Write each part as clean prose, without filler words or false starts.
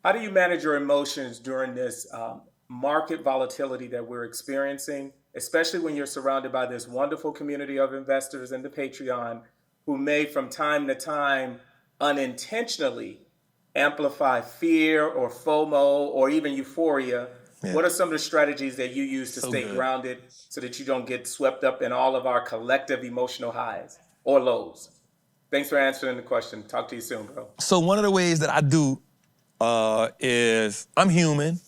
How do you manage your emotions during this market volatility that we're experiencing, especially when you're surrounded by this wonderful community of investors in the Patreon who may, from time to time, unintentionally amplify fear or FOMO or even euphoria? Yeah. What are some of the strategies that you use to So stay good. grounded so that you don't get swept up in all of our collective emotional highs or lows? Thanks for answering the question. Talk to you soon, bro. So one of the ways that I do is I'm human.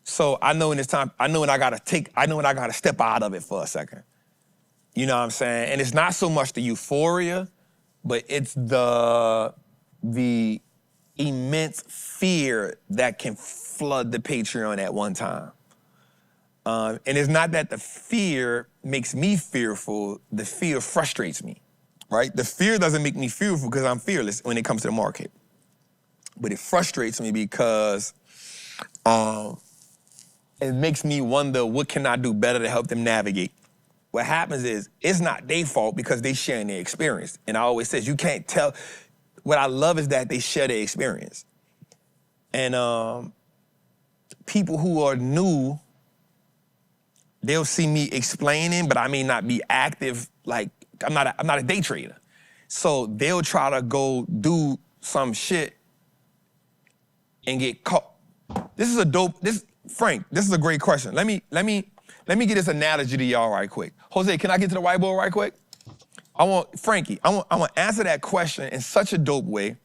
So I know in this time, I know when I gotta step out of it for a second. You know what I'm saying? And it's not so much the euphoria, but it's the immense fear that can flood the Patreon at one time. And it's not that the fear makes me fearful, the fear frustrates me, right? The fear doesn't make me fearful because I'm fearless when it comes to the market. But it frustrates me because it makes me wonder what can I do better to help them navigate. What happens is it's not their fault because they sharing their experience. And I always says you can't tell. What I love is that they share their experience. And people who are new, they'll see me explaining, but I may not be active. Like I'm not a day trader, so they'll try to go do some shit and get caught. This is Frank, this is a great question. Let me get this analogy to y'all right quick. Jose, can I get to the whiteboard right quick? Frankie, I want to answer that question in such a dope way.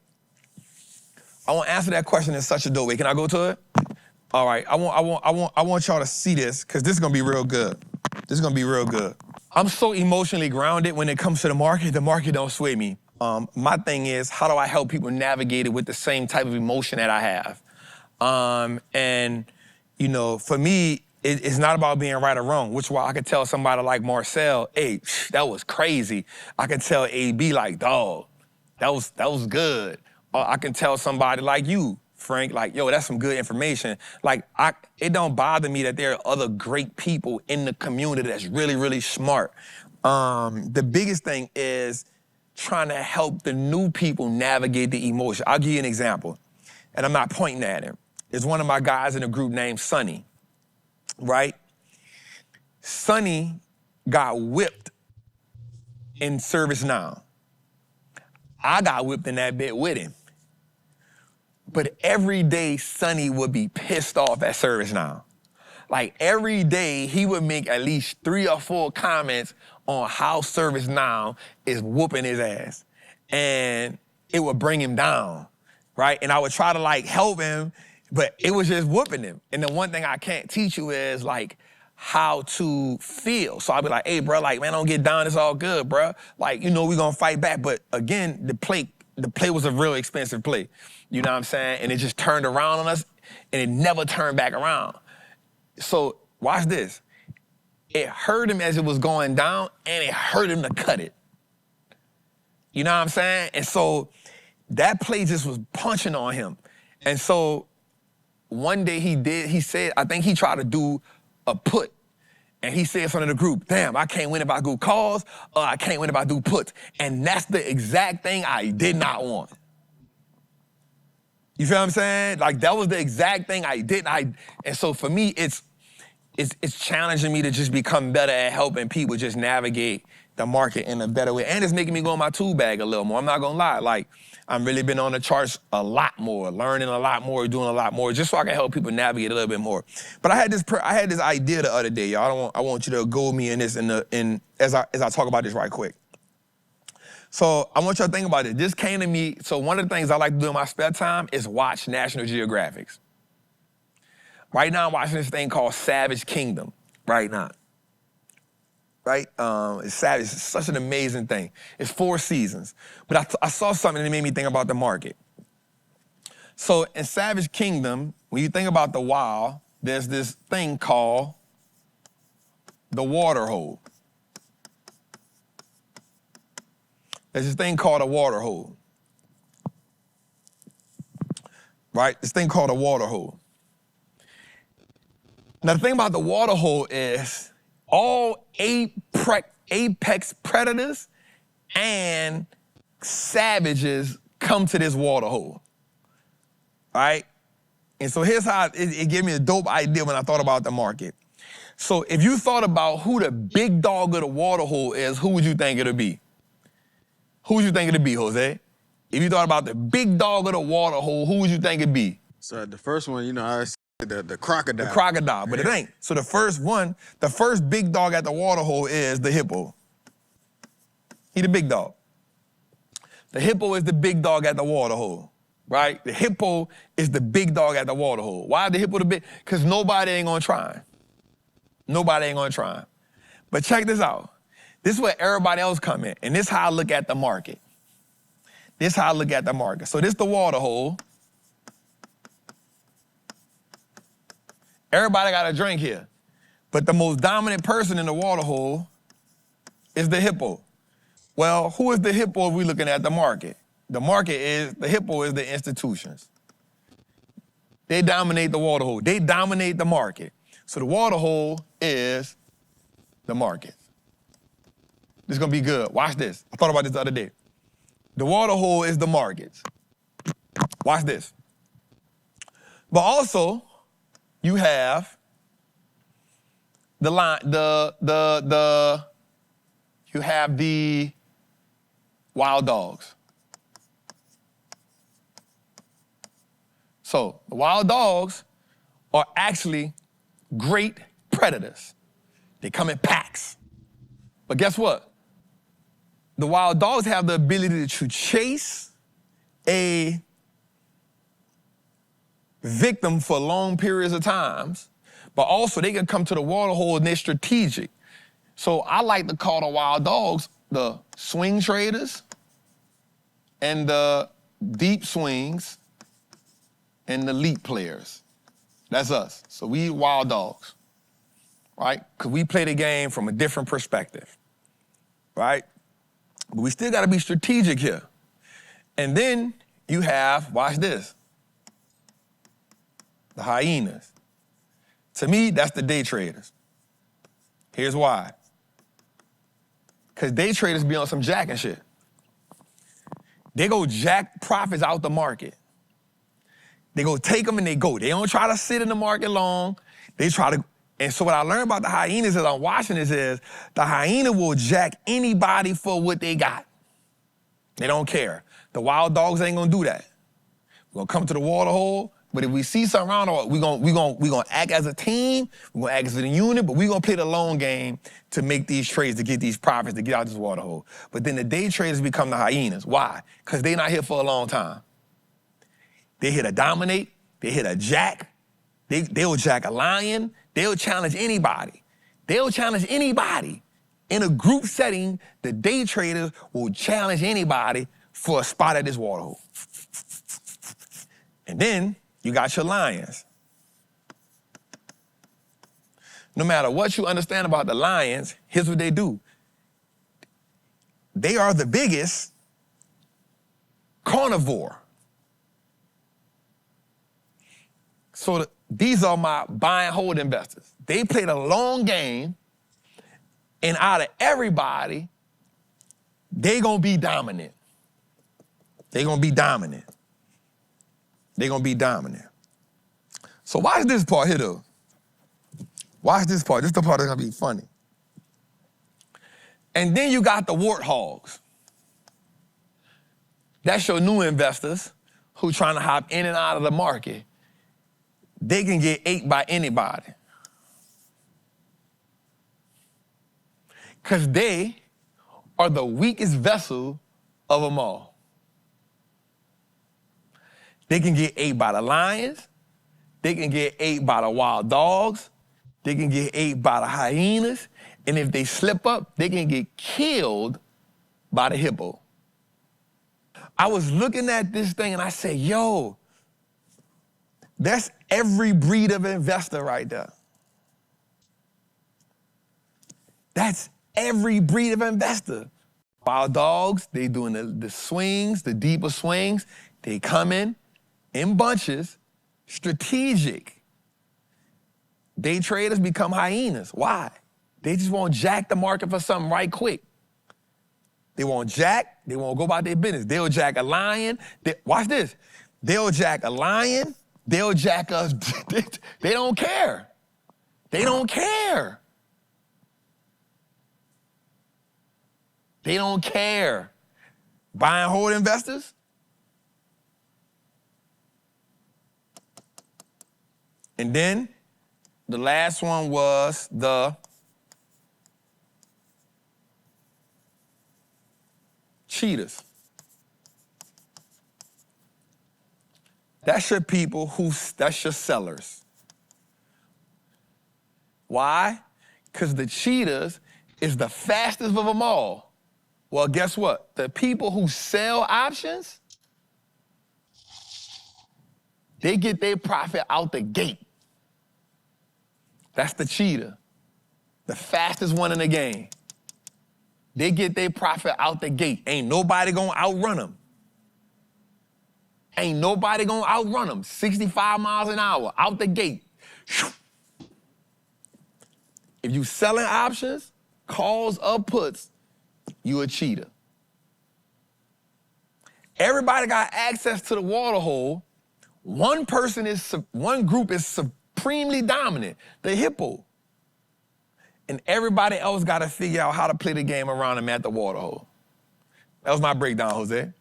Can I go to it? All right. I want y'all to see this because this is gonna be real good. I'm so emotionally grounded when it comes to the market. The market don't sway me. My thing is, how do I help people navigate it with the same type of emotion that I have? And you know, for me, it's not about being right or wrong, which is why I could tell somebody like Marcel, hey, that was crazy. I can tell AB like, dog, that was good. Or I can tell somebody like you, Frank, like, yo, that's some good information. Like, it don't bother me that there are other great people in the community that's really, really smart. The biggest thing is trying to help the new people navigate the emotion. I'll give you an example, and I'm not pointing at him. There's one of my guys in the group named Sonny, right? Sonny got whipped in ServiceNow. I got whipped in that bit with him. But every day, Sonny would be pissed off at ServiceNow. Like every day, he would make at least 3 or 4 comments on how ServiceNow is whooping his ass. And it would bring him down, right? And I would try to like help him, but it was just whooping him. And the one thing I can't teach you is like how to feel. So I'll be like, hey, bro, like, man, don't get down. It's all good, bro. Like, you know, we gonna fight back. But again, the play was a real expensive play. You know what I'm saying? And it just turned around on us and it never turned back around. So watch this. It hurt him as it was going down and it hurt him to cut it. You know what I'm saying? And so that play just was punching on him. And so one day he said, I think he tried to do a put. And he said something to the group, damn, I can't win if I do calls, or I can't win if I do puts. And that's the exact thing I did not want. You feel what I'm saying? Like that was the exact thing I didn't. And so for me, it's challenging me to just become better at helping people just navigate the market in a better way. And it's making me go in my tool bag a little more. I'm not gonna lie. Like, I'm really been on the charts a lot more, learning a lot more, doing a lot more, just so I can help people navigate a little bit more. But I had this idea the other day, y'all. I want you to go with me in this as I talk about this right quick. So I want y'all to think about it. This came to me. So one of the things I like to do in my spare time is watch National Geographics. Right now, I'm watching this thing called Savage Kingdom. Right now. Right? It's Savage. It's such an amazing thing. It's 4 seasons. But I saw something that made me think about the market. So in Savage Kingdom, when you think about the wild, there's this thing called the water hole. There's this thing called a water hole. Right? This thing called a water hole. Now, the thing about the water hole is all apex predators and savages come to this water hole, right? And so here's how it gave me a dope idea when I thought about the market. So if you thought about who the big dog of the water hole is, who would you think it'd be? Who would you think it'd be, Jose? If you thought about the big dog of the water hole, who would you think it'd be? So the first one, you know, I said the crocodile. The crocodile, but it ain't. So the first big dog at the water hole is the hippo. He the big dog. The hippo is the big dog at the water hole, right? The hippo is the big dog at the water hole. Why the hippo the big? Because nobody ain't gonna try him. Nobody ain't gonna try him. But check this out. This is where everybody else come in, and this is how I look at the market. This is how I look at the market. So this the water hole. Everybody got a drink here. But the most dominant person in the water hole is the hippo. Well, who is the hippo if we're looking at the market? The hippo is the institutions. They dominate the water hole. They dominate the market. So the water hole is the market. This is gonna be good. Watch this. I thought about this the other day. The water hole is the markets. Watch this. But also, you have you have the wild dogs. So the wild dogs are actually great predators. They come in packs. But guess what? The wild dogs have the ability to chase a victim for long periods of times, but also they can come to the water hole and they're strategic. So I like to call the wild dogs the swing traders and the deep swings and the leap players. That's us. So we wild dogs, right? Because we play the game from a different perspective, right? But we still got to be strategic here. And then you have, watch this, the hyenas. To me, that's the day traders. Here's why. Because day traders be on some jacking shit. They go jack profits out the market. They go take them and they go. They don't try to sit in the market long. They try to, and so what I learned about the hyenas as I'm watching this is the hyena will jack anybody for what they got. They don't care. The wild dogs ain't gonna do that. We're gonna come to the water hole, but if we see something around, we're gonna act as a team, we're gonna act as a unit, but we're gonna play the long game to make these trades, to get these profits, to get out this water hole. But then the day traders become the hyenas. Why? Because they're not here for a long time. They're here to dominate, they're here to jack, they'll jack a lion, they'll challenge anybody. They'll challenge anybody. In a group setting, the day traders will challenge anybody for a spot at this water hole. And then you got your lions. No matter what you understand about the lions, here's what they do. They are the biggest carnivore. So these are my buy and hold investors. They play the long game, and out of everybody, they gonna be dominant. They gonna be dominant. They gonna be dominant. So watch this part here though. Watch this part. This is the part that's gonna be funny. And then you got the warthogs. That's your new investors who trying to hop in and out of the market. They can get ate by anybody. Because they are the weakest vessel of them all. They can get ate by the lions. They can get ate by the wild dogs. They can get ate by the hyenas. And if they slip up, they can get killed by the hippo. I was looking at this thing and I said, yo, that's every breed of investor right there. That's every breed of investor. Wild dogs, they doing the swings, the deeper swings. They come in bunches, strategic. Day traders become hyenas. Why? They just want to jack the market for something right quick. They won't jack, they won't go about their business. They'll jack a lion. Watch this. They'll jack a lion, They'll jack us. They don't care. They don't care. They don't care. Buy and hold investors? And then the last one was the cheaters. That's your people that's your sellers. Why? Because the cheaters is the fastest of them all. Well, guess what? The people who sell options, they get their profit out the gate. That's the cheater, the fastest one in the game. They get their profit out the gate. Ain't nobody gonna outrun them. Ain't nobody gonna outrun them. 65 miles an hour, out the gate. If you selling options, calls or puts, you a cheater. Everybody got access to the water hole. One group is supremely dominant, the hippo. And everybody else got to figure out how to play the game around them at the water hole. That was my breakdown, Jose.